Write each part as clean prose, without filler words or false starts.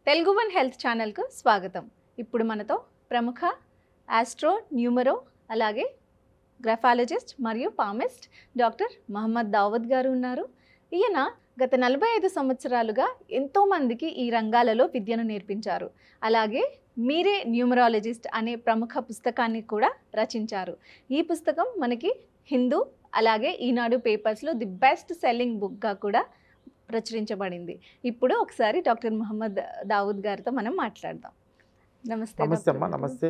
Telugu one health ఛానల్కు స్వాగతం. ఇప్పుడు మనతో ప్రముఖ ఆస్ట్రో న్యూమరో అలాగే గ్రాఫాలజిస్ట్ మరియు పామిస్ట్ డాక్టర్ మహమ్మద్ దావూద్ గారు ఉన్నారు. ఈయన గత 45 సంవత్సరాలుగా ఎంతోమందికి ఈ రంగాలలో విద్యను నేర్పించారు. అలాగే మీరే న్యూమరాలజిస్ట్ అనే ప్రముఖ పుస్తకాన్ని కూడా రచించారు. ఈ పుస్తకం మనకి హిందూ అలాగే ఈనాడు పేపర్స్లో ది బెస్ట్ సెల్లింగ్ బుక్గా కూడా ప్రచురించబడింది. ఇప్పుడు ఒకసారి డాక్టర్ మహమ్మద్ దావూద్ గారితో మనం మాట్లాడదాం. నమస్తే. నమస్తే అమ్మా. నమస్తే.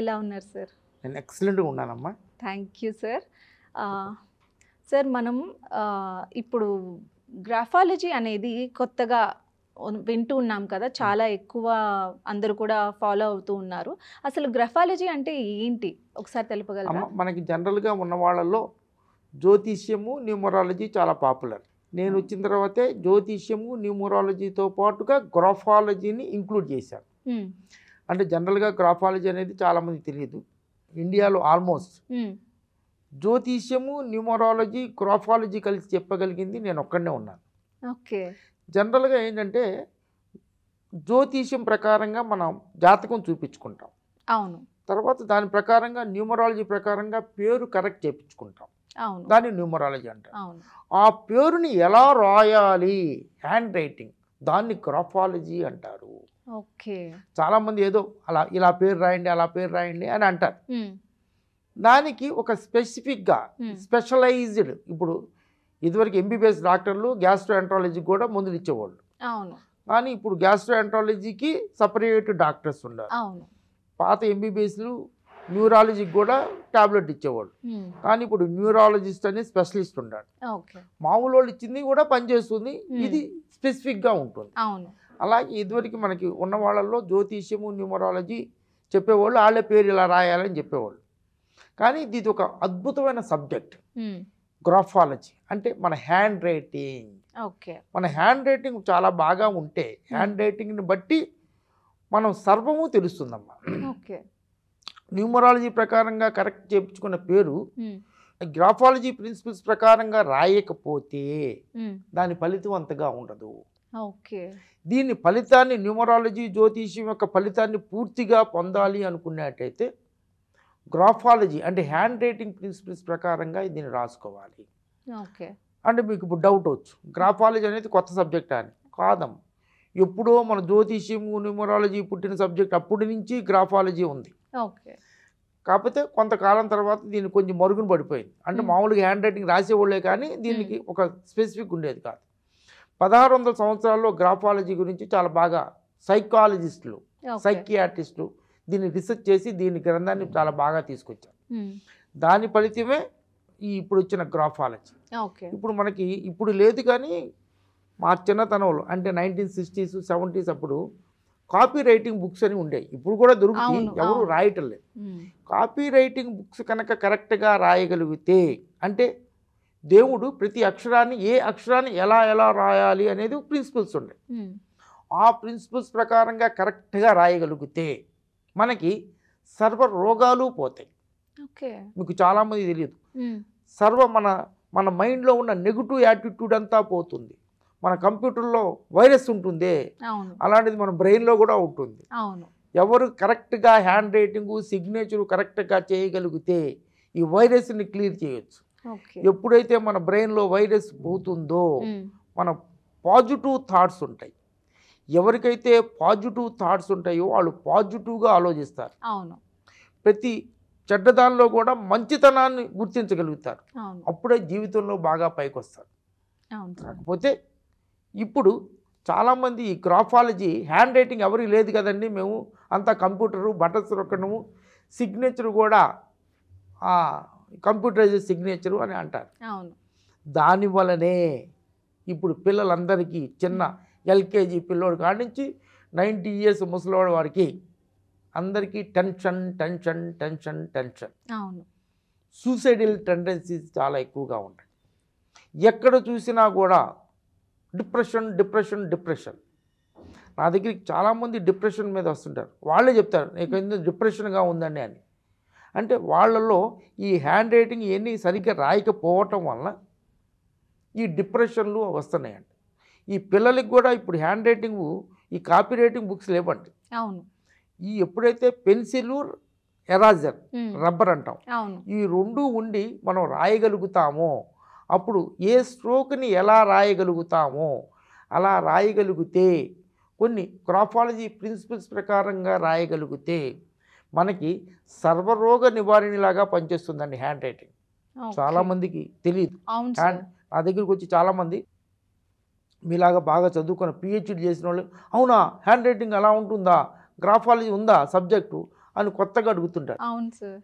ఎలా ఉన్నారు సార్? నేను ఎక్సలెంట్గా ఉన్నానమ్మా. Thank you sir. సార్ మనం ఇప్పుడు గ్రాఫాలజీ అనేది కొత్తగా వింటూ ఉన్నాం కదా, చాలా ఎక్కువ అందరూ కూడా ఫాలో అవుతూ ఉన్నారు. అసలు గ్రాఫాలజీ అంటే ఏంటి ఒకసారి తెలుపగలరా? మనకి జనరల్గా ఉన్న వాళ్ళల్లో జ్యోతిష్యము న్యూమరాలజీ చాలా పాపులర్. నేను వచ్చిన తర్వాతే జ్యోతిష్యము న్యూమరాలజీతో పాటుగా గ్రాఫాలజీని ఇంక్లూడ్ చేశాను. అంటే జనరల్గా గ్రాఫాలజీ అనేది చాలామంది తెలియదు. ఇండియాలో ఆల్మోస్ట్ జ్యోతిష్యము న్యూమరాలజీ గ్రాఫాలజీ కలిసి చెప్పగలిగింది నేను ఒక్కడనే ఉన్నాను. ఓకే. జనరల్గా ఏంటంటే జ్యోతిష్యం ప్రకారంగా మనం జాతకం చూపించుకుంటాం. అవును. తర్వాత దాని ప్రకారంగా న్యూమరాలజీ ప్రకారంగా పేరు కరెక్ట్ చేయించుకుంటాం. అవును. దాన్ని న్యూమరాలజీ అంటారు. అవును. ఆ పేరుని ఎలా రాయాలి, హ్యాండ్ రైటింగ్, దాన్ని గ్రాఫాలజీ అంటారు. ఓకే. చాలామంది ఏదో అలా ఇలా పేరు రాయండి అలా పేరు రాయండి అని అంటారు. దానికి ఒక స్పెసిఫిక్గా స్పెషలైజ్డ్, ఇప్పుడు ఇదివరకు ఎంబీబీఎస్ డాక్టర్లు గ్యాస్ట్రోఎంట్రాలజీ కూడా మందులు ఇచ్చేవాళ్ళు. అవును. కానీ ఇప్పుడు గ్యాస్ట్రోఎంట్రాలజీకి సపరేట్ డాక్టర్స్ ఉన్నారు. అవును. పాత ఎంబీబీఎస్లు న్యూరాలజీకి కూడా టాబ్లెట్ ఇచ్చేవాళ్ళు. కానీ ఇప్పుడు న్యూరాలజిస్ట్ అనే స్పెషలిస్ట్ ఉన్నాడు. మామూలు వాళ్ళు ఇచ్చింది కూడా పనిచేస్తుంది, ఇది స్పెసిఫిక్గా ఉంటుంది. అవును. అలాగే ఇదివరకు మనకి ఉన్న వాళ్ళల్లో జ్యోతిష్యము న్యూమరాలజీ చెప్పేవాళ్ళు వాళ్ళే పేరు ఇలా రాయాలని చెప్పేవాళ్ళు. కానీ ఇది ఒక అద్భుతమైన సబ్జెక్ట్ గ్రాఫాలజీ. అంటే మన హ్యాండ్ రైటింగ్. ఓకే. మన హ్యాండ్ రైటింగ్ చాలా బాగా ఉంటే హ్యాండ్ రైటింగ్ని బట్టి మనం సర్వము తెలుస్తుందమ్మా. ఓకే. న్యూమరాలజీ ప్రకారంగా కరెక్ట్ చేయించుకున్న పేరు గ్రాఫాలజీ ప్రిన్సిపల్స్ ప్రకారంగా రాయకపోతే దాని ఫలితం అంతగా ఉండదు. ఓకే. దీని ఫలితాన్ని న్యూమరాలజీ జ్యోతిష్యం యొక్క ఫలితాన్ని పూర్తిగా పొందాలి అనుకున్నట్టయితే గ్రాఫాలజీ అంటే హ్యాండ్ రైటింగ్ ప్రిన్సిపల్స్ ప్రకారంగా దీన్ని రాసుకోవాలి. ఓకే. అంటే మీకు ఇప్పుడు డౌట్ వచ్చు, గ్రాఫాలజీ అనేది కొత్త సబ్జెక్ట్ అని. కాదమ్మా, ఎప్పుడో మన జ్యోతిష్యము న్యూమరాలజీ పుట్టిన సబ్జెక్ట్, అప్పటి నుంచి గ్రాఫాలజీ ఉంది. ఓకే. కాకపోతే కొంతకాలం తర్వాత దీన్ని కొంచెం మరుగున పడిపోయింది. అంటే మామూలుగా హ్యాండ్ రైటింగ్ రాసేవాళ్ళే కానీ దీనికి ఒక స్పెసిఫిక్ ఉండేది కాదు. 1600 సంవత్సరాల్లో గ్రాఫాలజీ గురించి చాలా బాగా సైకాలజిస్టులు, సైకియాట్రిస్టులు దీన్ని రీసెర్చ్ చేసి దీని గ్రంథాన్ని చాలా బాగా తీసుకొచ్చారు. దాని ఫలితమే ఈ ఇప్పుడు వచ్చిన గ్రాఫాలజీ. ఇప్పుడు మనకి ఇప్పుడు లేదు కానీ మా చిన్నతనంలో అంటే 1960s 70s అప్పుడు కాపీ రైటింగ్ బుక్స్ అని ఉండేవి. ఇప్పుడు కూడా దొరుకుతాయి, ఎవరు రాయటం లేదు. కాపీ రైటింగ్ బుక్స్ కనుక కరెక్ట్గా రాయగలిగితే, అంటే దేవుడు ప్రతి అక్షరాన్ని ఏ అక్షరాన్ని ఎలా ఎలా రాయాలి అనేది ప్రిన్సిపల్స్ ఉన్నాయి. ఆ ప్రిన్సిపల్స్ ప్రకారంగా కరెక్ట్గా రాయగలిగితే మనకి సర్వ రోగాలు పోతాయి. మీకు చాలామంది తెలియదు, మన మైండ్లో ఉన్న నెగిటివ్ యాటిట్యూడ్ అంతా పోతుంది. మన కంప్యూటర్లో వైరస్ ఉంటుంది, అలాంటిది మన బ్రెయిన్లో కూడా ఉంటుంది. ఎవరు కరెక్ట్గా హ్యాండ్ రైటింగు సిగ్నేచరు కరెక్ట్గా చేయగలిగితే ఈ వైరస్ని క్లియర్ చేయొచ్చు. ఎప్పుడైతే మన బ్రెయిన్లో వైరస్ పోతుందో మన పాజిటివ్ థాట్స్ ఉంటాయి. ఎవరికైతే పాజిటివ్ థాట్స్ ఉంటాయో వాళ్ళు పాజిటివ్గా ఆలోచిస్తారు. ప్రతి చెడ్డదానిలో కూడా మంచితనాన్ని గుర్తించగలుగుతారు. అప్పుడే జీవితంలో బాగా పైకి వస్తారు. కాకపోతే ఇప్పుడు చాలామంది ఈ గ్రాఫాలజీ హ్యాండ్ రైటింగ్ ఎవరికి లేదు కదండి, మేము అంతా కంప్యూటరు బటన్స్ రొక్కడము, సిగ్నేచర్ కూడా కంప్యూటరైజ్ సిగ్నేచరు అని అంటారు. దానివల్లనే ఇప్పుడు పిల్లలందరికీ చిన్న ఎల్కేజీ పిల్లోడు కాడి నుంచి 90 years ముసలివాడి వారికి అందరికీ tension tension tension tension, suicidal tendencies చాలా ఎక్కువగా ఉంటాయి. ఎక్కడ చూసినా కూడా డిప్రెషన్ డిప్రెషన్ డిప్రెషన్. నా దగ్గరికి చాలామంది డిప్రెషన్ మీద వస్తుంటారు. వాళ్ళే చెప్తారు నీకు ఎందుకు డిప్రెషన్గా ఉందండి అని. అంటే వాళ్ళల్లో ఈ హ్యాండ్ రైటింగ్ ఇవన్నీ సరిగ్గా రాయకపోవటం వలన ఈ డిప్రెషన్లు వస్తున్నాయండి. ఈ పిల్లలకి కూడా ఇప్పుడు హ్యాండ్ రైటింగు ఈ కాపీ రైటింగ్ బుక్స్ లేవండి. అవును. ఈ ఎప్పుడైతే పెన్సిల్, ఎరాజర్, ఉమ్, రబ్బర్ అంటాం, అవును. ఈ రెండు ఉండి మనం రాయగలుగుతామో అప్పుడు ఏ స్ట్రోక్ని ఎలా రాయగలుగుతామో అలా రాయగలిగితే, కొన్ని గ్రాఫాలజీ ప్రిన్సిపల్స్ ప్రకారంగా రాయగలిగితే మనకి సర్వరోగ నివారణలాగా పనిచేస్తుందండి హ్యాండ్ రైటింగ్. ఓకే. చాలామందికి తెలియదు. అవును సార్. నా దగ్గరికి వచ్చి చాలామంది మీలాగా బాగా చదువుకున్న పిహెచ్డి చేసిన వాళ్ళు, అవునా హ్యాండ్ రైటింగ్ అలా ఉంటుందా, గ్రాఫాలజీ ఉందా సబ్జెక్టు అని కొత్తగా అడుగుతుంటారు. అవును సార్.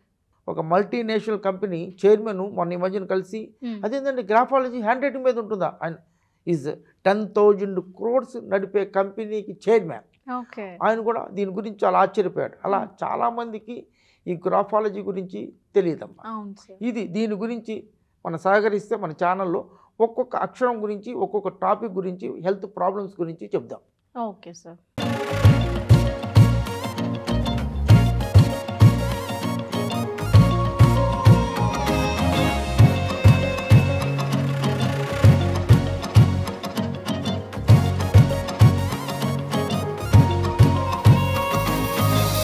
ఒక మల్టీనేషనల్ కంపెనీ చైర్మన్ మొన్న ఈ మధ్యన కలిసి, ఉమ్, అదేంటంటే గ్రాఫాలజీ హ్యాండ్ రైటింగ్ మీద ఉంటుందా, ఆయన ఈజ్ 10,000 crores నడిపే కంపెనీకి చైర్మన్. ఓకే. ఆయన కూడా దీని గురించి చాలా ఆశ్చర్యపోయాడు. అలా చాలామందికి ఈ గ్రాఫాలజీ గురించి తెలియదమ్మా. అవును సార్. దీని గురించి మనం సహకరిస్తే మన ఛానల్లో ఒక్కొక్క అక్షరం గురించి, ఒక్కొక్క టాపిక్ గురించి, హెల్త్ ప్రాబ్లమ్స్ గురించి చెప్దాం. Okay sir.